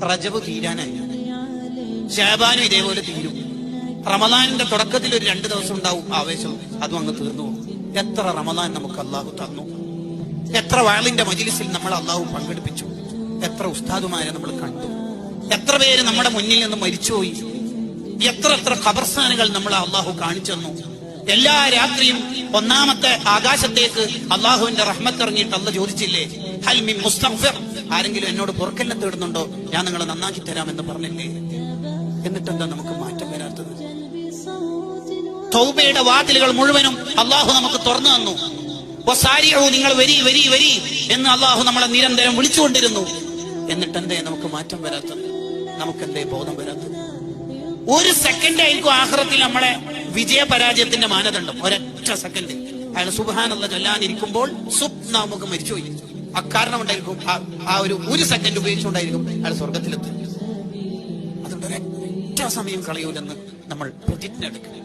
റജബ് തീരാനായി, ശഅബാനും ഇതേപോലെ തീരും. റമദാനിന്റെ തുടക്കത്തിൽ ഒരു 2 ദിവസം ഉണ്ടാവും ആവേശം, അതും അങ്ങ് തീർന്നു പോകും. എത്ര റമദാൻ നമുക്ക് അള്ളാഹു തന്നു, എത്ര വാളിന്റെ മജ്‌ലിസിൽ നമ്മൾ അള്ളാഹു പങ്കെടുപ്പിച്ചു, എത്ര ഉസ്താദുമാരെ നമ്മൾ കണ്ടു, എത്ര പേര് നമ്മുടെ മുന്നിൽ നിന്ന് മരിച്ചുപോയി, എത്ര ഖബർസ്ഥാനുകൾ നമ്മൾ അള്ളാഹു കാണിച്ചു തന്നു. എല്ലാ രാത്രിയും ഒന്നാമത്തെ ആകാശത്തേക്ക് അള്ളാഹുവിന്റെ റഹ്മത്ത് ഇറങ്ങിയിട്ട് അള്ളാഹു ചോദിച്ചില്ലേ, ഹൽ മിൻ മുസ്തഗ്ഫിർ, ആരെങ്കിലും എന്നോട് പൊറുക്കലിനെ തേടുന്നുണ്ടോ, ഞാൻ നിങ്ങളെ നന്നാക്കി തരാമെന്ന് പറഞ്ഞില്ലേ? എന്നിട്ടെന്താ നമുക്ക് മാറ്റം വരാത്തത്? തൗബയുടെ വാതിലുകൾ മുഴുവനും അള്ളാഹു നമുക്ക് തുറന്നു തന്നു. വസാരിഊ, നിങ്ങൾ വരി വരി വരി എന്ന് അള്ളാഹു നമ്മളെ നിരന്തരം വിളിച്ചുകൊണ്ടിരുന്നു. എന്നിട്ടെന്തേ നമുക്ക് മാറ്റം വരാത്തത്? നമുക്കെന്തേ ബോധം വരാത്തത്? ഒരു സെക്കൻഡ് ആയിരിക്കും ആഖിറത്തിൽ നമ്മളെ വിജയപരാജയത്തിന്റെ മാനദണ്ഡം. ഒരൊറ്റ സെക്കൻഡ് അയാൾ സുബ്ഹാനല്ലാഹ് ചൊല്ലാനിരിക്കുമ്പോൾ നമുക്ക് മരിച്ചുപോയി. അക്കാരണം ഉണ്ടായിരിക്കും, ആ ഒരു സെക്കൻഡ് ഉപയോഗിച്ചുകൊണ്ടായിരിക്കും അയാൾ സ്വർഗത്തിലെത്തുന്നത്. അതുകൊണ്ട് ഒരൊറ്റ സമയം കളയൂലെന്ന് നമ്മൾ പ്രതിജ്ഞ എടുക്കണം.